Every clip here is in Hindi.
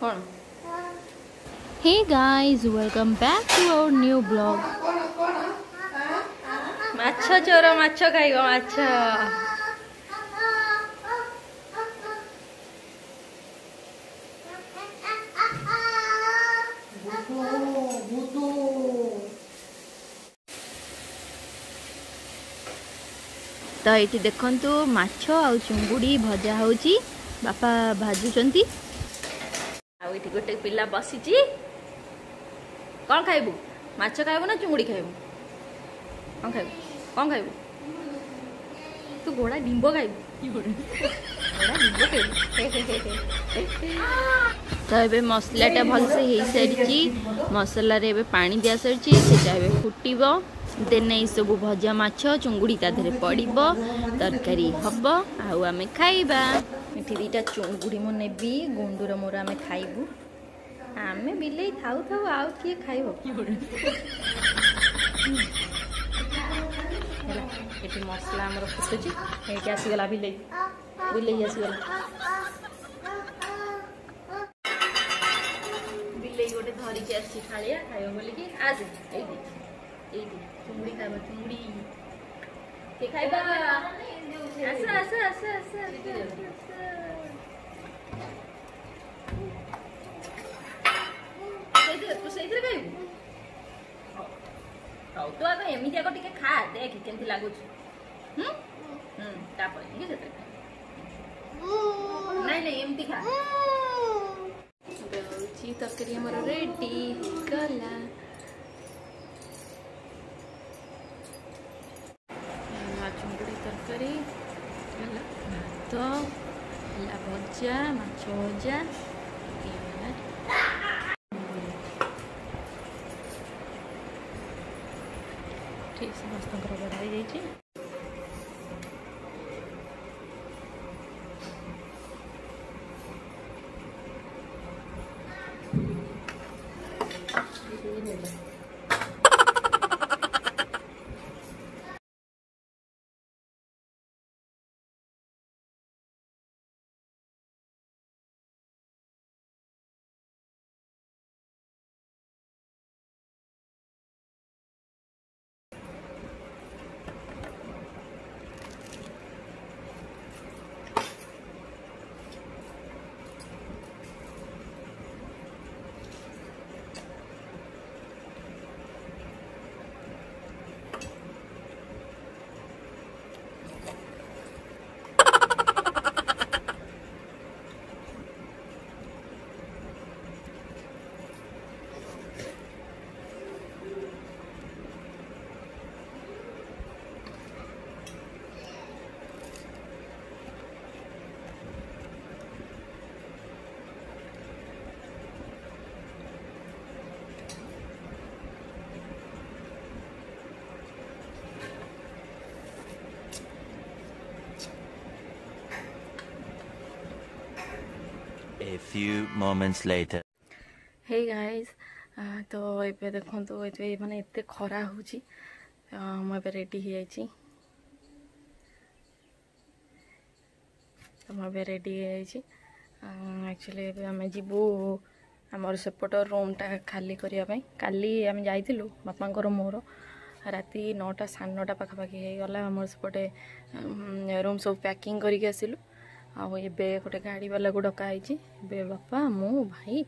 कौन hey guys welcome back to our new blog. माछ चोर माछ खाइबो माछ। तो ये देखंतु माछ आ चुंगुड़ी भजा होची बापा भाजुचंती। आ ये गोटे पिला बसीची कौन खाइबू माछ खाइबू ना चुंगुड़ी खाइबू कौन खाइबू कौन खाइबू तू घोड़ा डिंबो खाइबू घोड़ा डिंबो खाइबू। तो ये मसलाटा भलसे हो सारी मसला रे पानी दिया सारी सेटा फुटब देन ये सब भजा माछ चुंगुड़ी ता देहरे पड़ब तरकारी हम आम खाइबा। ये दीटा चुंगुड़ी मु नेबी गुंडूर मोर आम खाइबू आम बिले थाऊ थाऊ आउ किए खाइब। ये मसला आमर फुटुची ये आसीगला बिले बिले आसीगला बिले गोटे धरिकी आसी थालिया खाइब बोलिकी आज ये चुंगुड़ी खाइबा चुंगुड़ी के खाइबा आस आस आस आस तू से खाइबू तो आगे एमती आगे टे खा देख केमती लगुच नहीं नहीं एमती खा तरकारी आमर रेडी गला चुंगुड़ी तरकारी भात भजा माछ भजा ठीक समस्त बढ़ाई जाइए। A few moments later. Hey guys, तो ये देखो तो ये माने इतने खरा होची मुझे रेडी हो जाइए तो मुझे रेडी हो जाइए एक्चुअली आम जीवु आमर सेपट रूमटा खाली करने काली आम जाइलु बापा मोर राति 9टा 9:30 पाखापाखि हो गला आमर सेपटे रूम सब पैकिंग करके आसिलु आबे गोटे गाड़ी वाला को डकाई बापा मु भाई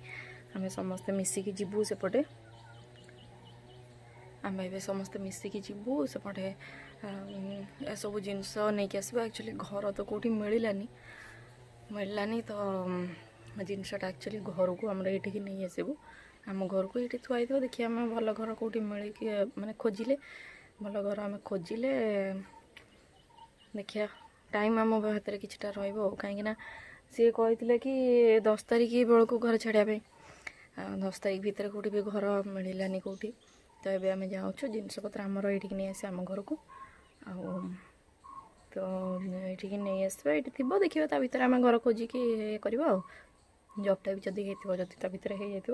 आम समस्ते मिसिकी जीवु सेपटे आम ए समस्ते मिसिकी जीवु सेपटे सब जिनस नहीं आसबा एक्चुअली घर तो कौटी मिललानी तो जिनसटा एक्चुअली घर को आम ये नहीं आसबू आम घर को ये थुआई थो देखिए आम भल घर कौटी मिल माने खोजिले भल घर आम खोजिले देखिया टाइम आम हाथ में किटा रही सी कहते कि 10 तारिख बेलू घर छाड़ापी 10 तारिख भितर कौटी भी घर मिलानी कौटी तो ये आम जाऊँ जिनपतर आमर ये नहीं आसे आम घर को तो ये नहीं आसवा ये थी देखिए ता भर आम घर खोजिकी ये कर जबटा भी जदि होती भितर हो जाए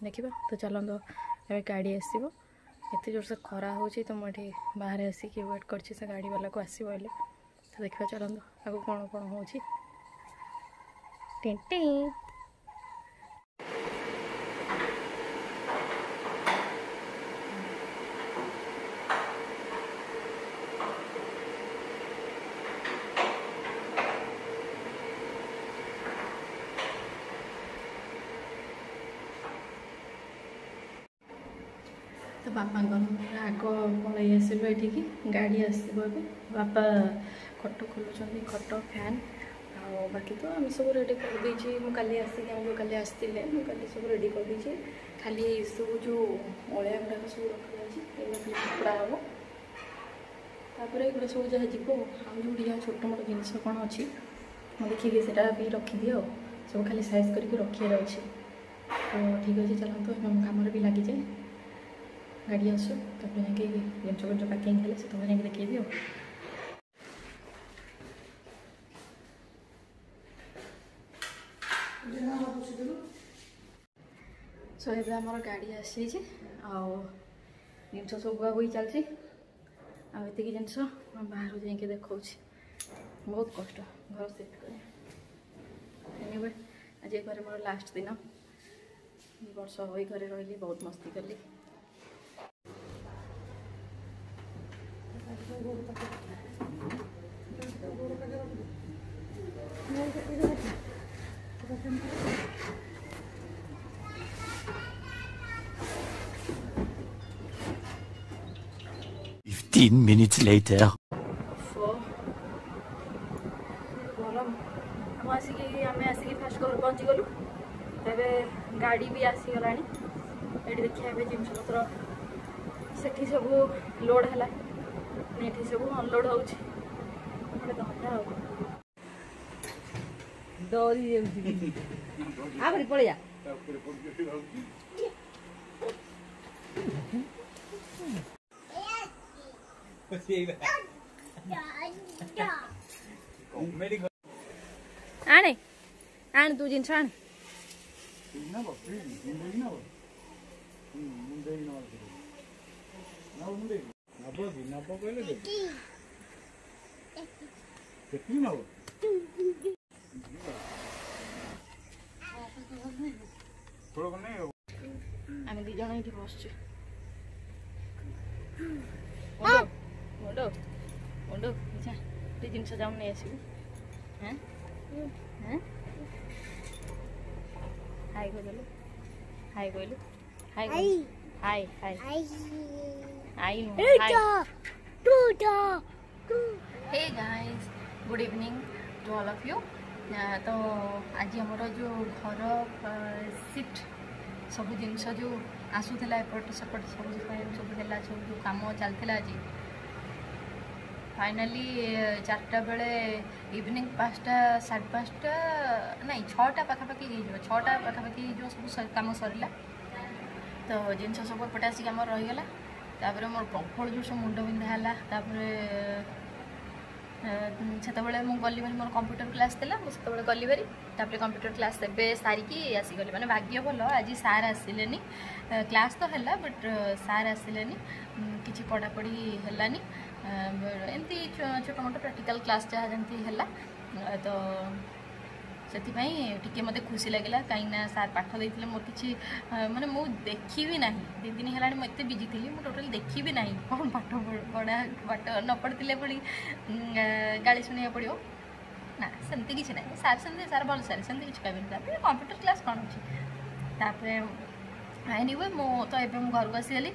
देखा तो चलते ए गाड़ी आसो एत जोर से खरा हो तो मुझे बाहर आसिक वेट कर गाड़ी वाला को आसो तो देखा चलते आगे कौन कौन हो टेंटे तो बापा आग पलि आसलु ये गाड़ी आसो बापा खट खोलुं खट फैन आ बाकी तो आम सब रेडी कर देछि मु काली आसी जो काली आसते मुझे सब रेडी कर देछि खाली सब जो अलिया गुड़ाक सब रखा कपड़ा हम तापर एगुड़ा सब जहाँ जीव आउ जो छोट मोट जिनस कौन अच्छी मुझे देखिए से रखिदि आ सब खाली साइज करके रखार अच्छे तो ठीक अच्छे चलते कम भी लगी जाए गाड़ी आसु तापर जाके जिनस जिन पैकिंग हेल्ले से तुम जाके देखी आ सो ये आम गाड़ी आसी जिनस सब बुआ बुई चलती आती जिनस बाहर जाके देखा बहुत कष्ट घर सेट कर आज घर मोर लास्ट दिन वर्ष हो घरे रही बहुत मस्ती कली Minutes later. गरम आसिक फास्ट घर पहुँची गलु तेरे गाड़ी भी आसीगला ये देखिए जिन पत्र से सब लोड है ये सब अनलोड हो पड़िया आने आने तू जिन आने आम दी जन ये बस मुंडो मुंडो जिन जाऊन नहीं आसबू हाँ हाँ हाय कहलु हाय कहलु hi hi hi hi hey guys good evening to all of you तो आज हमर जो घर शिफ्ट सब जिनस जो आसूला एपट सेपट सब सब सब जो कम चलता आज फाइनाली 4टा बेले इवनिंग 5टा 5:30 नहीं 6टा पाखापाखि हो 6टा पाखापाखि जो सब कम सरला तो जिन सब एपटे आसिक आम रहीगला तापर मोर प्रबल जो सब मुंड बिंधा है से गली मोर कंप्यूटर क्लास था मुझे गली भारी तापर कंप्यूटर क्लास एवं सारिकी आसीगली मैंने भाग्य भल आज सार आसिले क्लास तो है बट सार आसिले किसी पढ़ापढ़ी है एमती छोट मोट प्रैक्टिकल क्लास जहाँ जमी है तो से मत खुशी लगे कहीं सार पाठ देते मोर कि माने मु देखी भी ना 2 दिन है मुझे बिजी थी मुझे टोटाल देखी भी ना कौन पाठ पढ़ा पाठ न पढ़ते पड़ी गाड़ी शुणा पड़ो ना सेमती किसी ना सार से सार भल सारे सेमती किसी कह कंप्यूटर क्लास कौन अच्छे एनीवे मो तो ये घर को आसीगली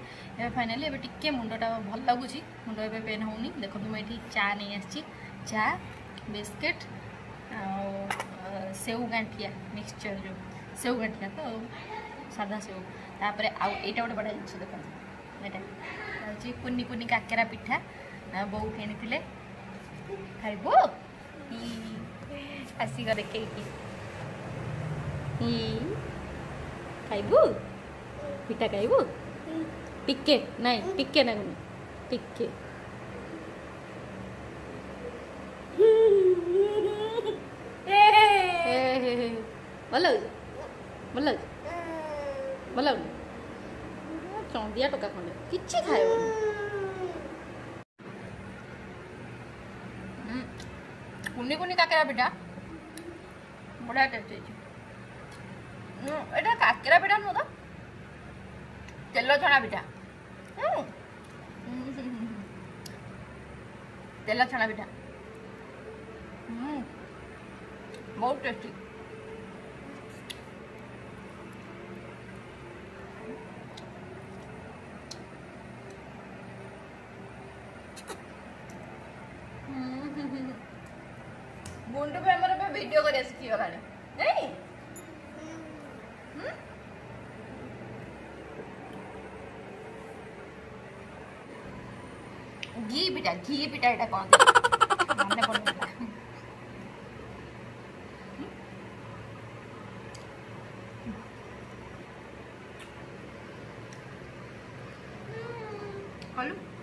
फाइनाली एवं टिके मुंडटा भल लगुच मुंड ए पेन होनी देखो मुझे चा नहीं आसी चा बिस्किट सेव गांठिया मिक्सचर जो सेव गांठिया तो सादा सेव तापर आउ एटा गोटे बढ़िया जिन देखो यहाँ कुनी कुनी काकेरा पिठा बो किनी खाइबो आसिक देखे खाइबू पिठा खाइबू टिके नहीं टिके ना टिके भल भल भल चंदिया टका खंडे किसी खाइब कुनी कुनी काकेरा पिठा बड़ा टेस्ट एटा काकेरा पिठा नुह तो तेल छणा पिठा तेल छणा पिठा बहुत टेस्टी गुंडू पे हमारे पे वीडियो कर सीखी गाने नहीं घी पिटा एटा कौन मने पड़ला हेलो